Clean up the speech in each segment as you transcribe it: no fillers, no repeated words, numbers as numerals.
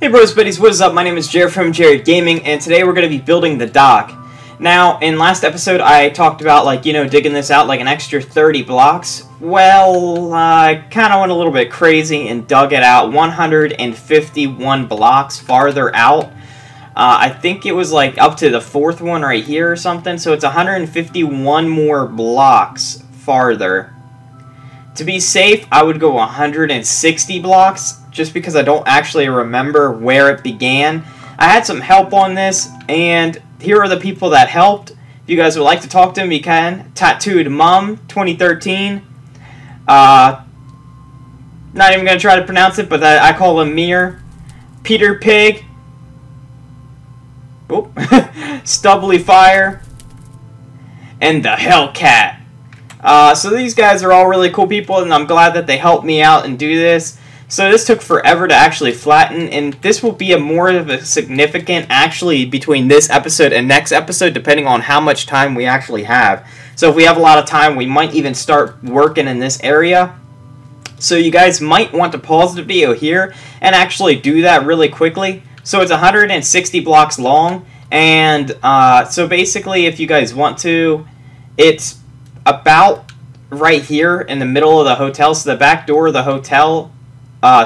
Hey bros, buddies, what is up? My name is Jared from Jarid Gaming, and today we're going to be building the dock. Now, in last episode, I talked about, digging this out like an extra 30 blocks. Well, I kind of went a little bit crazy and dug it out 151 blocks farther out. I think it was like up to the fourth one right here or something, so it's 151 more blocks farther. To be safe, I would go 160 blocks, just because I don't actually remember where it began. I had some help on this, and here are the people that helped. If you guys would like to talk to them, you can. Tattooed Mum, 2013. Not even going to try to pronounce it, but I call him Mir. Peter Pig. Oh. Stubbly Fire. And the Hellcat. So these guys are all really cool people, and I'm glad that they helped me out and do this. So this took forever to actually flatten, and this will be more of a significant actually between this episode and next episode, depending on how much time we actually have. So if we have a lot of time, we might even start working in this area. So you guys might want to pause the video here and actually do that really quickly. So it's 160 blocks long, and so basically if you guys want to, it's about right here in the middle of the hotel. So the back door of the hotel,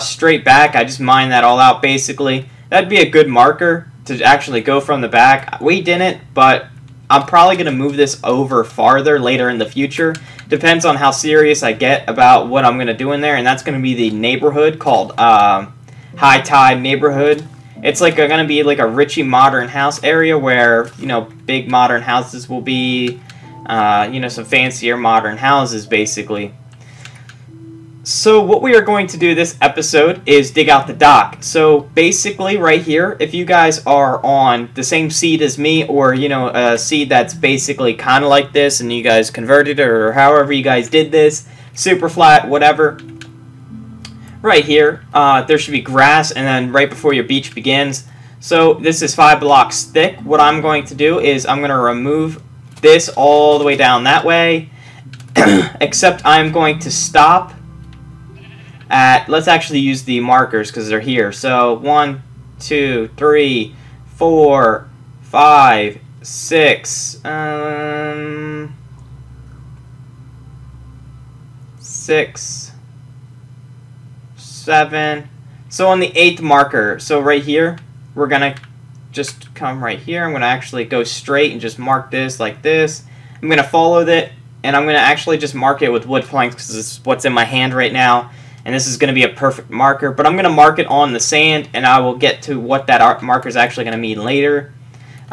straight back, I just mined that all out basically. That'd be a good marker to actually go from the back. We didn't, but I'm probably going to move this over farther later in the future. Depends on how serious I get about what I'm going to do in there, and that's going to be the neighborhood called High Tide Neighborhood. It's like going to be like a Richie modern house area where, you know, big modern houses will be, you know, some fancier modern houses basically. So what we are going to do this episode is dig out the dock. So basically right here, if you guys are on the same seed as me, or you know, a seed that's basically kind of like this and you guys converted it, or however you guys did this, super flat, whatever, right here there should be grass, and then right before your beach begins. So this is 5 blocks thick. What I'm going to do is I'm going to remove this all the way down that way, except I'm going to stop at, let's actually use the markers because they're here. So 1, 2, 3, 4, 5, 6, 6, 7. So on the 8th marker, so right here, we're gonna just come right here. I'm gonna actually go straight and just mark this like this. I'm gonna follow that, and I'm gonna actually just mark it with wood planks because this is what's in my hand right now. And this is going to be a perfect marker, but I'm going to mark it on the sand, and I will get to what that marker is actually going to mean later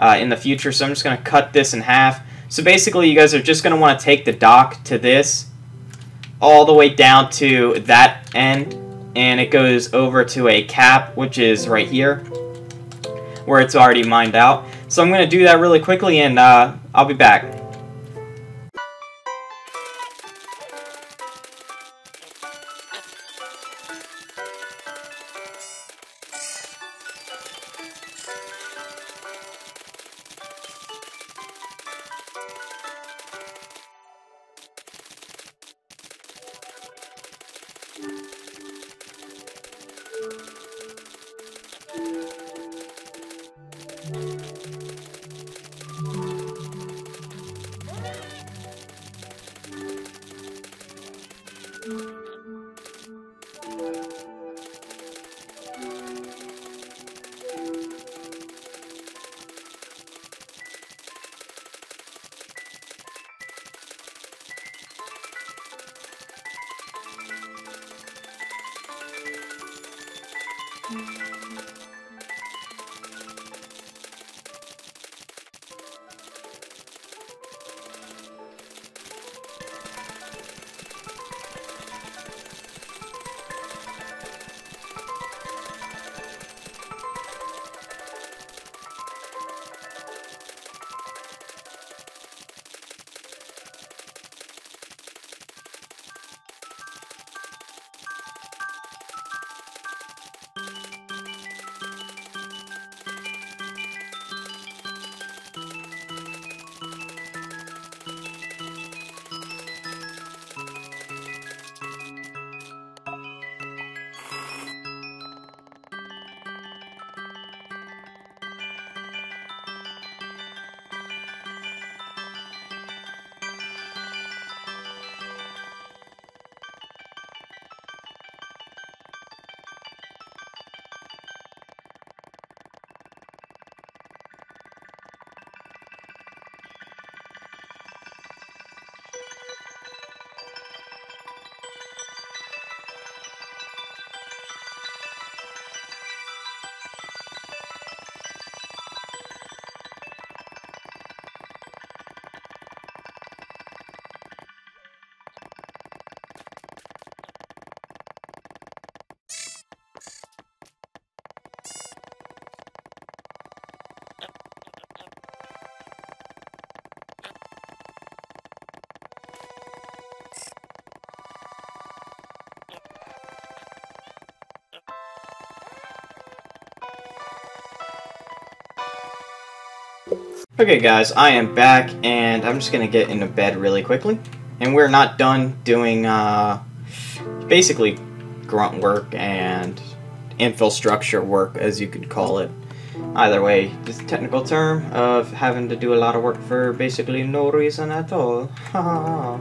in the future. So I'm just going to cut this in half. So basically you guys are just going to want to take the dock to this, all the way down to that end, and it goes over to a cap, which is right here, where it's already mined out. So I'm going to do that really quickly, and I'll be back. Okay guys, I am back, and I'm just gonna get into bed really quickly. And we're not done doing, basically grunt work and infrastructure work, as you could call it. Either way, this technical term of having to do a lot of work for basically no reason at all.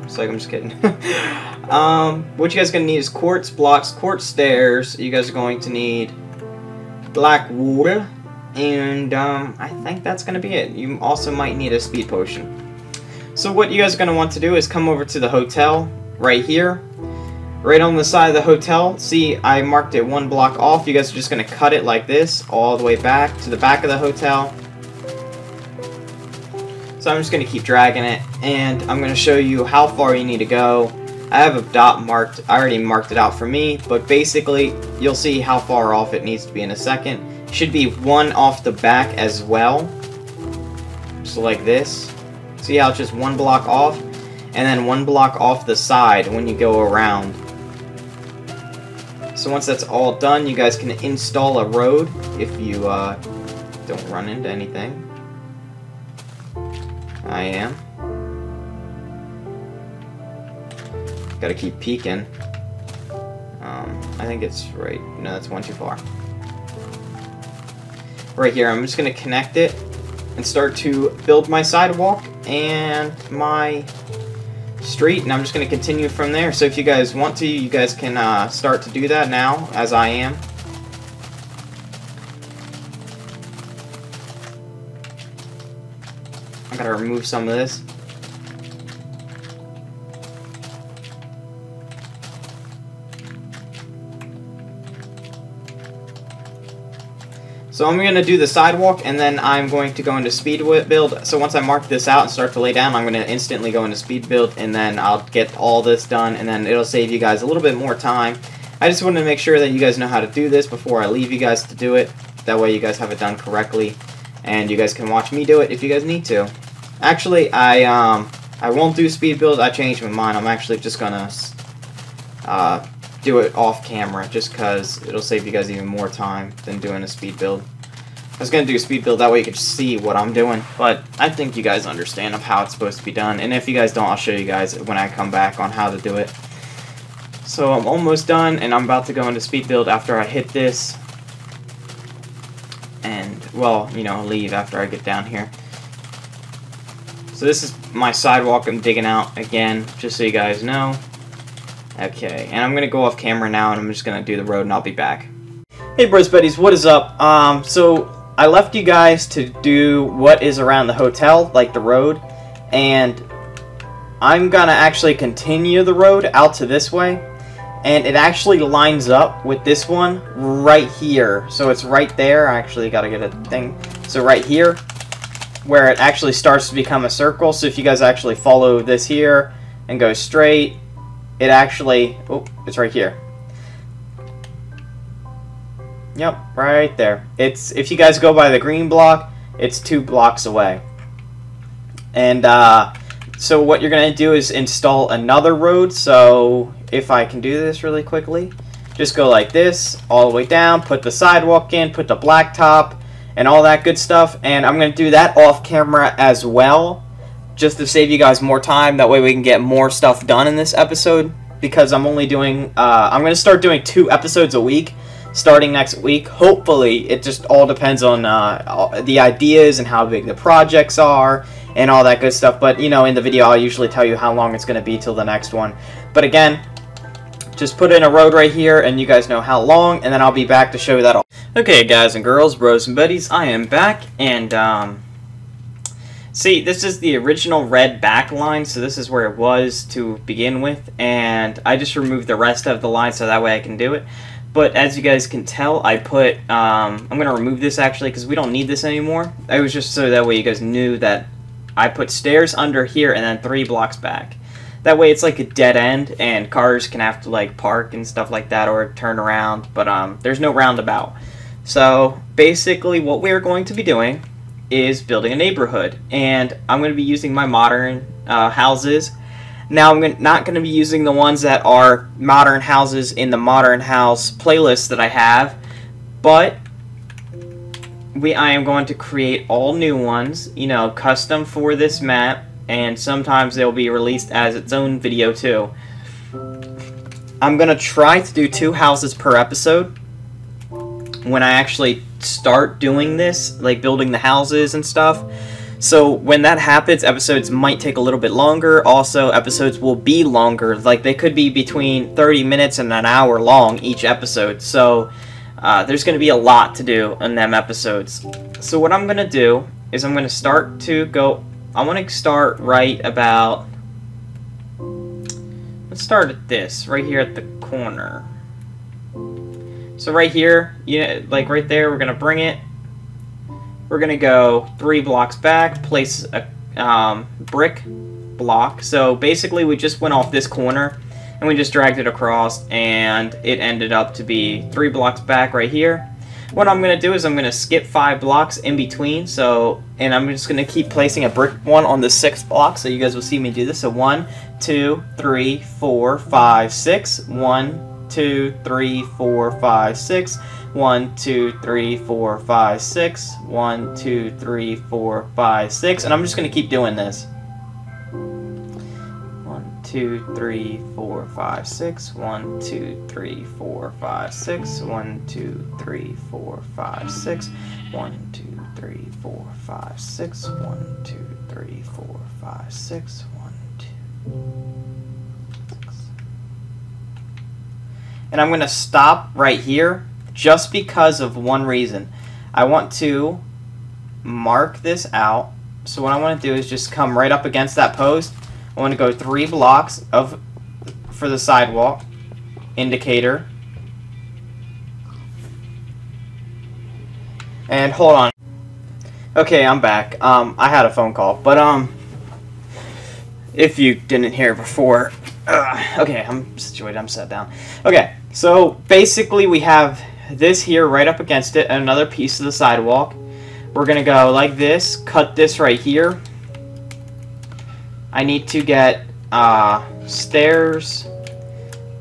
It's like, I'm just kidding. What you guys are gonna need is quartz blocks, quartz stairs. You guys are going to need black wool. And I think that's going to be it. You also might need a speed potion. So what you guys are going to want to do is come over to the hotel right here. Right on the side of the hotel. See, I marked it 1 block off. You guys are just going to cut it like this all the way back to the back of the hotel. So I'm just going to keep dragging it. And I'm going to show you how far you need to go. I have a dot marked. I already marked it out for me. But basically, you'll see how far off it needs to be in a second. Should be 1 off the back as well, just like this. See how it's just 1 block off, and then 1 block off the side when you go around. So once that's all done, you guys can install a road if you don't run into anything. I am. Gotta keep peeking. I think it's right. No, that's 1 too far. Right here, I'm just going to connect it and start to build my sidewalk and my street, and I'm just going to continue from there. So if you guys want to, you guys can start to do that now, as I am. I gotta remove some of this. So I'm going to do the sidewalk, and then I'm going to go into speed build. So once I mark this out and start to lay down, I'm going to instantly go into speed build, and then I'll get all this done, and then it'll save you guys a little bit more time. I just wanted to make sure that you guys know how to do this before I leave you guys to do it. That way you guys have it done correctly, and you guys can watch me do it if you guys need to. Actually, I won't do speed build. I changed my mind. I'm actually just going to do it off camera, just because it'll save you guys even more time than doing a speed build. I was going to do a speed build, that way you could see what I'm doing, but I think you guys understand of how it's supposed to be done, and if you guys don't, I'll show you guys when I come back on how to do it. So I'm almost done, and I'm about to go into speed build after I hit this, and, well, you know, leave after I get down here. So this is my sidewalk I'm digging out again, just so you guys know. Okay, and I'm going to go off camera now, and I'm just going to do the road, and I'll be back. Hey bros buddies, what is up? So I left you guys to do what is around the hotel, like the road, and I'm going to actually continue the road out to this way, and it actually lines up with this one right here. So it's right there. I actually got to get a thing. So right here, where it actually starts to become a circle. So if you guys actually follow this here and go straight, it actually, oh, it's right here. Yep, right there. It's, if you guys go by the green block, it's 2 blocks away. And so what you're going to do is install another road. So if I can do this really quickly, just go like this, all the way down, put the sidewalk in, put the blacktop, and all that good stuff. And I'm going to do that off camera as well, just to save you guys more time. That way we can get more stuff done in this episode, because I'm only doing, I'm going to start doing 2 episodes a week starting next week. Hopefully, it just all depends on the ideas and how big the projects are and all that good stuff. But, you know, in the video, I'll usually tell you how long it's going to be till the next one. But again, just put in a road right here, and you guys know how long, and then I'll be back to show you that all. Okay, guys and girls, bros and buddies, I am back, and, see, this is the original red back line, so this is where it was to begin with, and I just removed the rest of the line so that way I can do it. But as you guys can tell, I put, I'm going to remove this actually because we don't need this anymore. It was just so that way you guys knew that I put stairs under here and then 3 blocks back. That way it's like a dead end and cars can have to like park and stuff like that or turn around, but there's no roundabout. So basically what we're going to be doing is building a neighborhood, and I'm going to be using my modern houses. Now I'm not going to be using the ones that are modern houses in the modern house playlist that I have, but I am going to create all new ones, you know, custom for this map, and sometimes they'll be released as its own video too. I'm going to try to do 2 houses per episode when I actually start doing this, like building the houses and stuff. So when that happens, episodes might take a little bit longer. Also, episodes will be longer. Like, they could be between 30 minutes and an hour long each episode. So there's going to be a lot to do in them episodes. So what I'm going to do is I'm going to start to go... I want to start right about... Let's start at this, right here at the corner. So right here, like right there, we're going to bring it. We're going to go 3 blocks back, place a brick block. So basically we just went off this corner and we just dragged it across, and it ended up to be 3 blocks back right here. What I'm going to do is I'm going to skip 5 blocks in between, and I'm just going to keep placing a brick one on the 6th block, so you guys will see me do this. So 1, 2, 3, 4, 5, 6. 1, 2, 3, 4, 5, 6. 1, 2, 3, 4, 5, 6. 1, 2, 3, 4, 5, 6. And I'm just going to keep doing this. 1, 2, 3, 4, 5, 6. 1, 2, 3, 4, 5, 6. 1, 2, 3, 4, 5, 6. 1, 2, 3, 4, 5, 6. 1, 2, 3, 4, 5, 6. 1, 2, 6. And I'm going to stop right here just because of one reason. I want to mark this out. So what I want to do is just come right up against that post. I want to go 3 blocks for the sidewalk indicator. And hold on. Okay, I'm back. I had a phone call, but if you didn't hear before, okay, I'm situated. I'm set down. Okay, so basically we have this here right up against it, another piece of the sidewalk. We're gonna go like this, cut this right here. I need to get stairs.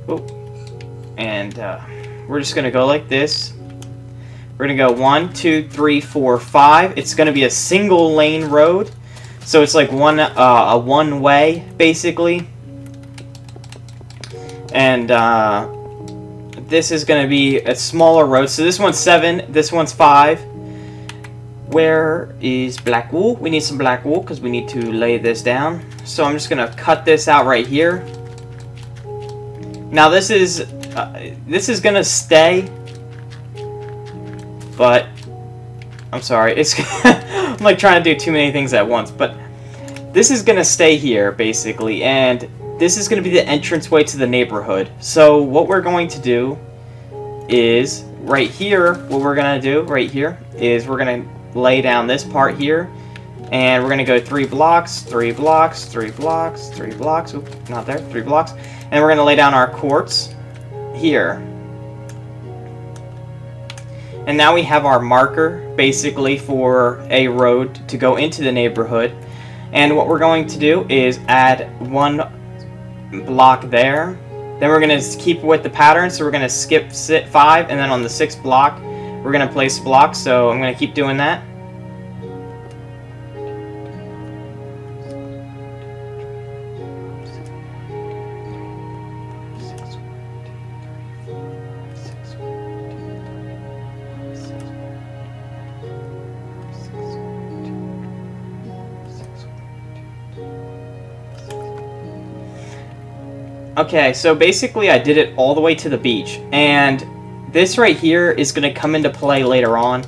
Oop. And we're just gonna go like this. We're gonna go 1, 2, 3, 4, 5. It's gonna be a single lane road, so it's like a one way basically. And this is going to be a smaller road. So this one's 7, this one's 5. Where is black wool? We need some black wool because we need to lay this down. So I'm just going to cut this out right here. Now this is going to stay, but I'm sorry. It's I'm like trying to do too many things at once, but this is going to stay here basically, and this is going to be the entranceway to the neighborhood. So what we're going to do is, right here, what we're going to do right here is we're going to lay down this part here. And we're going to go 3 blocks, 3 blocks, 3 blocks, 3 blocks. Oops, not there, 3 blocks. And we're going to lay down our quartz here. And now we have our marker, basically, for a road to go into the neighborhood. And what we're going to do is add 1 block there. Then we're going to keep with the pattern, so we're going to skip 5, and then on the 6th block we're going to place blocks. So I'm going to keep doing that. Okay, so basically I did it all the way to the beach, and this right here is going to come into play later on.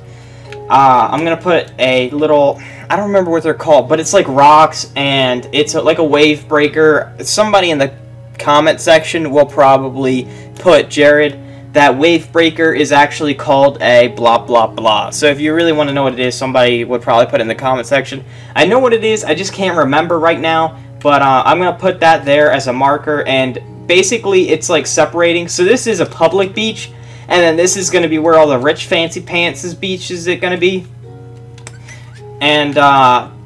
I'm going to put a little, I don't remember what they're called, but it's like rocks, and it's like a wave breaker. Somebody in the comment section will probably put, Jared, that wave breaker is actually called a blah blah blah. So if you really want to know what it is, somebody would probably put it in the comment section. I know what it is, I just can't remember right now. But I'm going to put that there as a marker, and basically it's like separating. So this is a public beach, and then this is going to be where all the rich fancy pants' beach is going to be. And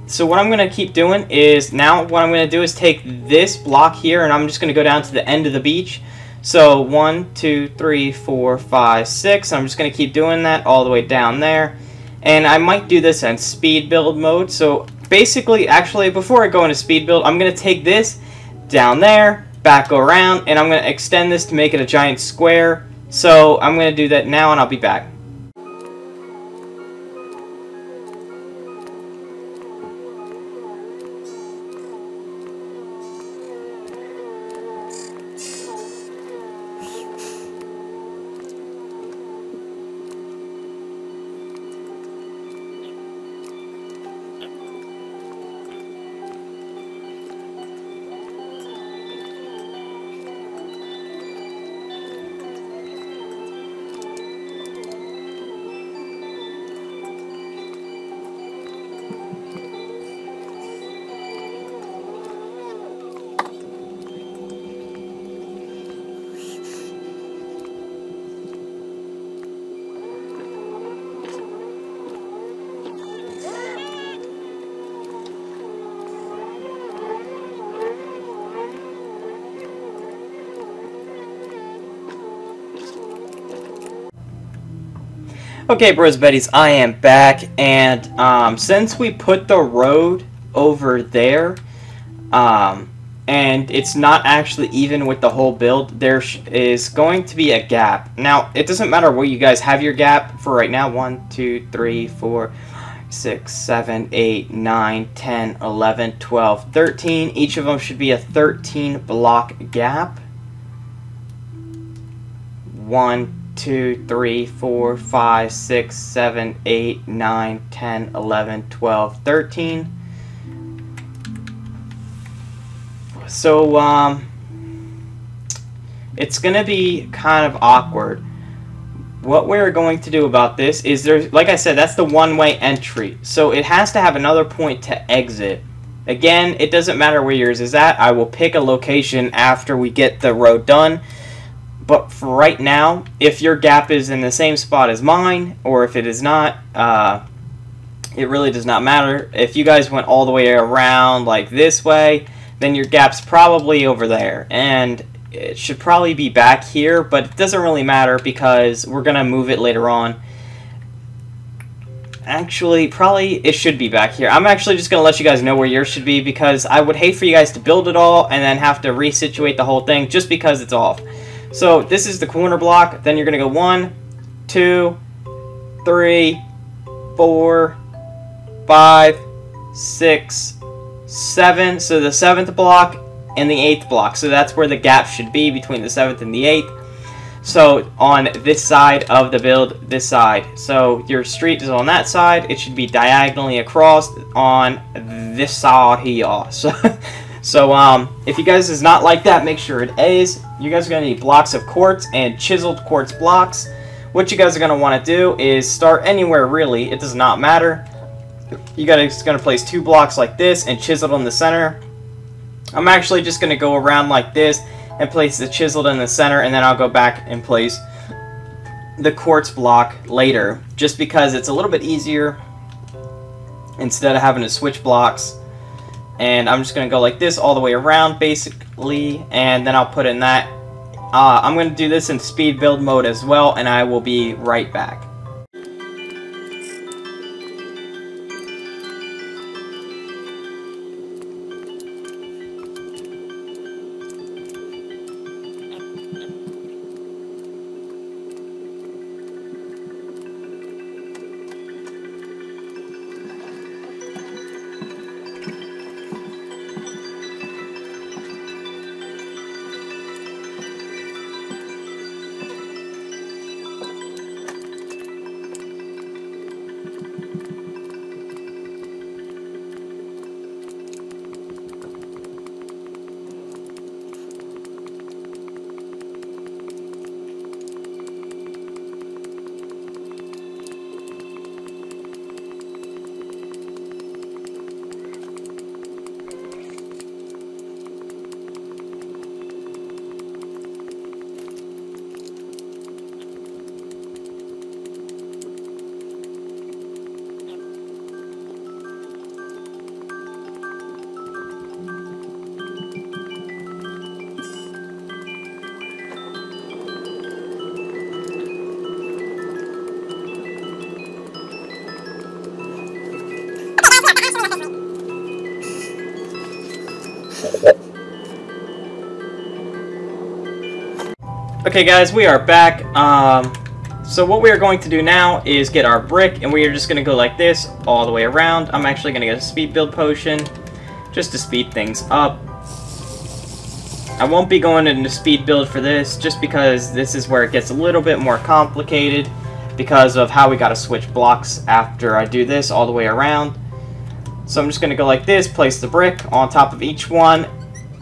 so what I'm going to keep doing is, now what I'm going to do is take this block here, and I'm just going to go down to the end of the beach. So 1, 2, 3, 4, 5, 6. I'm just going to keep doing that all the way down there. And I might do this in speed build mode. So basically, actually, before I go into speed build, I'm going to take this down there, back around, and I'm going to extend this to make it a giant square. So I'm going to do that now, and I'll be back. Okay, bros, buddies, I am back, and since we put the road over there, and it's not actually even with the whole build, there is going to be a gap. Now, it doesn't matter where you guys have your gap for right now. 1, 2, 3, 4, 6, 7, 8, 9, 10, 11, 12, 13. Each of them should be a 13 block gap. 1, 2, 3, 4, 5, 6, 7, 8, 9, 10, 11, 12, 13. So, it's going to be kind of awkward. What we're going to do about this is, like I said, that's the one-way entry. So it has to have another point to exit. Again, it doesn't matter where yours is at. I will pick a location after we get the road done. But for right now, if your gap is in the same spot as mine, or if it is not, it really does not matter. If you guys went all the way around like this way, then your gap's probably over there. And it should probably be back here, but it doesn't really matter because we're going to move it later on. Actually, probably it should be back here. I'm actually just going to let you guys know where yours should be because I would hate for you guys to build it all and then have to resituate the whole thing just because it's off. So this is the corner block. Then you're going to go 1, 2, 3, 4, 5, 6, 7. So the 7th block and the 8th block. So that's where the gap should be between the 7th and the 8th. So on this side of the build, this side. So your street is on that side. It should be diagonally across on this side here. So if you guys is not like that, make sure it is. You guys are going to need blocks of quartz and chiseled quartz blocks. What you guys are going to want to do is start anywhere really. It does not matter. You guys are going to place 2 blocks like this and chiseled in the center. I'm actually just going to go around like this and place the chiseled in the center, and then I'll go back and place the quartz block later, just because it's a little bit easier instead of having to switch blocks. And I'm just going to go like this all the way around, basically, and then I'll put in that. I'm going to do this in speed build mode as well, and I will be right back. Okay guys, we are back. So what we are going to do now is get our brick, and we are just going to go like this all the way around. I'm actually going to get a speed build potion just to speed things up. I won't be going into speed build for this just because this is where it gets a little bit more complicated because of how we got to switch blocks after I do this all the way around. So I'm just going to go like this, place the brick on top of each one,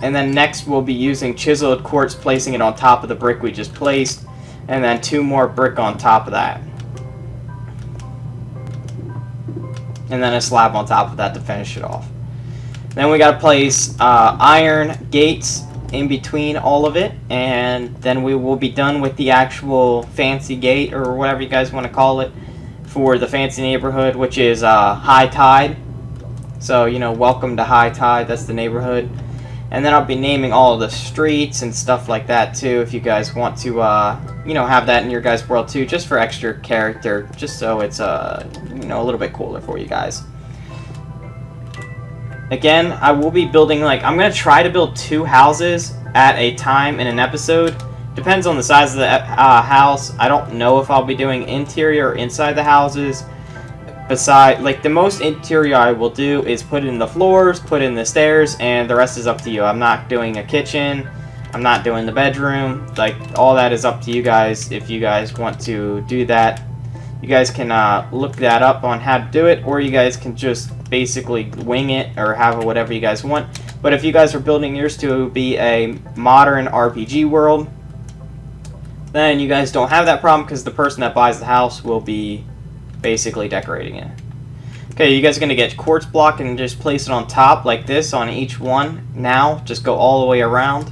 and then next we'll be using chiseled quartz, placing it on top of the brick we just placed, and then 2 more brick on top of that. And then a slab on top of that to finish it off. Then we got to place iron gates in between all of it, and then we will be done with the actual fancy gate, or whatever you guys want to call it, for the fancy neighborhood, which is High Tide. So, you know, welcome to High Tide, that's the neighborhood. And then I'll be naming all of the streets and stuff like that too, if you guys want to, you know, have that in your guys' world too, just for extra character, just so it's, you know, a little bit cooler for you guys. Again, I will be building, like, I'm going to try to build 2 houses at a time in an episode. Depends on the size of the house. I don't know if I'll be doing interior or inside the houses. Besides, like, the most interior I will do is put in the floors, put in the stairs, and the rest is up to you. I'm not doing a kitchen. I'm not doing the bedroom. Like, all that is up to you guys if you guys want to do that. You guys can look that up on how to do it, or you guys can just basically wing it or have whatever you guys want. But if you guys are building yours to be a modern RPG world, then you guys don't have that problem because the person that buys the house will be basically decorating it. Okay, you guys are going to get quartz block and just place it on top like this on each one. Now, just go all the way around.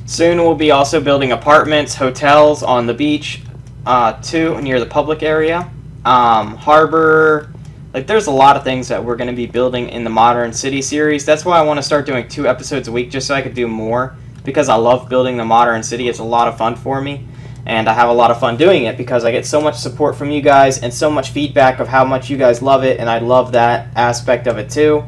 Soon we'll be also building apartments, hotels on the beach, too, near the public area. Harbor, like there's a lot of things that we're going to be building in the Modern City series. That's why I want to start doing 2 episodes a week, just so I could do more. Because I love building the Modern City. It's a lot of fun for me. And I have a lot of fun doing it because I get so much support from you guys and so much feedback of how much you guys love it, and I love that aspect of it too.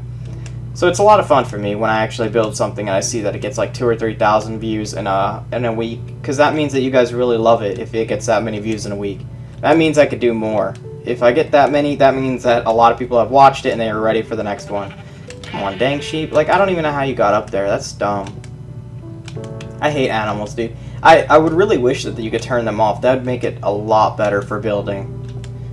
So it's a lot of fun for me when I actually build something and I see that it gets like 2,000 or 3,000 views in a week, because that means that you guys really love it if it gets that many views in a week. That means I could do more. If I get that many, that means that a lot of people have watched it and they are ready for the next one. Come on, dang sheep. Like, I don't even know how you got up there. That's dumb. I hate animals, dude. I would really wish that you could turn them off. That would make it a lot better for building.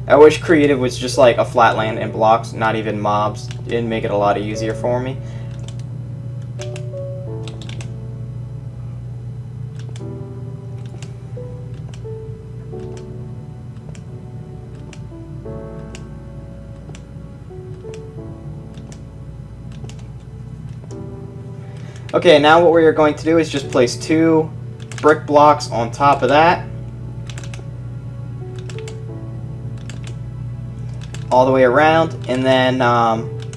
I wish creative was just like a flat land and blocks, not even mobs. It'd make it a lot easier for me. Okay, now what we are going to do is just place 2 brick blocks on top of that. All the way around, and then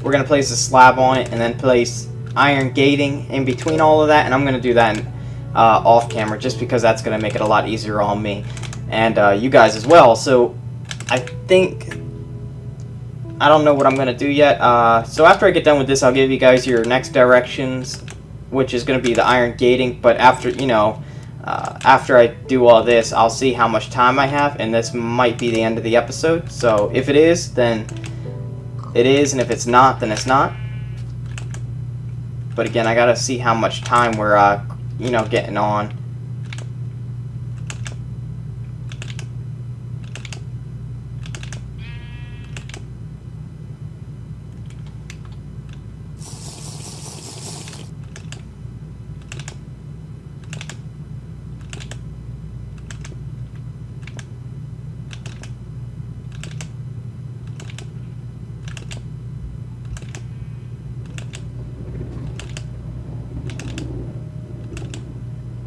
we're going to place a slab on it, and then place iron gating in between all of that, and I'm going to do that off camera just because that's going to make it a lot easier on me and you guys as well. So I think, I don't know what I'm going to do yet. So after I get done with this, I'll give you guys your next directions, which is going to be the iron gating. But after, you know, after I do all this, I'll see how much time I have, and this might be the end of the episode. So if it is, then it is, and if it's not, then it's not. But again, I gotta see how much time we're, you know, getting on.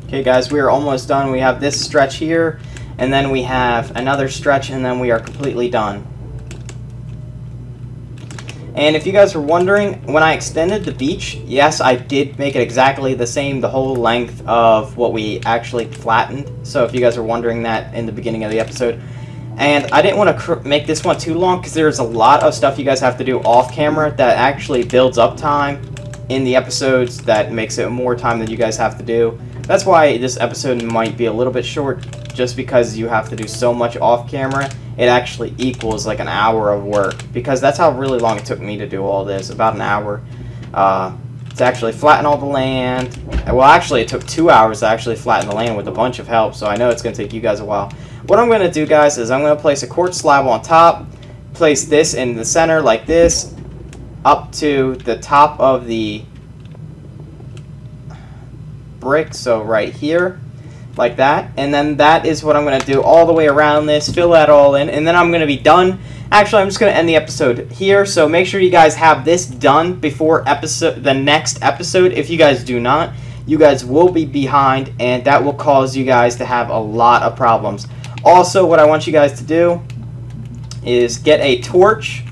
Okay guys, we are almost done. We have this stretch here, and then we have another stretch, and then we are completely done. And if you guys were wondering, when I extended the beach, yes, I did make it exactly the same, the whole length of what we actually flattened. So if you guys were wondering that in the beginning of the episode. And I didn't want to make this one too long because there's a lot of stuff you guys have to do off camera that actually builds up time in the episodes that makes it more time than you guys have to do. That's why this episode might be a little bit short, just because you have to do so much off camera. It actually equals like an hour of work, because that's how really long it took me to do all this, about an hour. To actually flatten all the land. Well, actually it took 2 hours to actually flatten the land with a bunch of help, so I know it's going to take you guys a while. What I'm going to do, guys, is I'm going to place a quartz slab on top, place this in the center like this, up to the top of the brick, so right here, like that. And then that is what I'm going to do all the way around this, fill that all in, and then I'm going to be done. Actually, I'm just going to end the episode here, so make sure you guys have this done before the next episode. If you guys do not, you guys will be behind, and that will cause you guys to have a lot of problems. Also, what I want you guys to do is get a torch,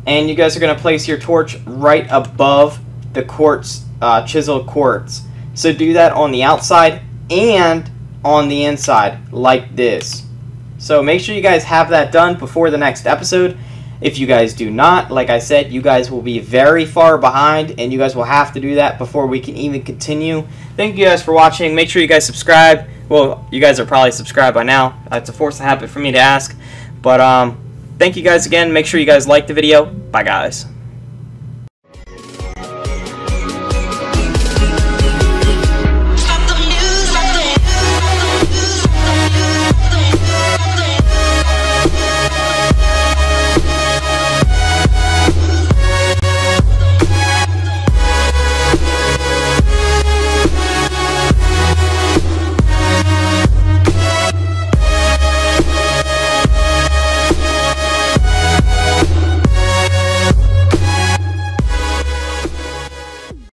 and you guys are going to place your torch right above the quartz, chiseled quartz. So do that on the outside and on the inside, like this. So make sure you guys have that done before the next episode. If you guys do not, like I said, you guys will be very far behind, and you guys will have to do that before we can even continue. Thank you guys for watching. Make sure you guys subscribe. Well, you guys are probably subscribed by now. It's a force of habit for me to ask. But thank you guys again. Make sure you guys like the video. Bye, guys.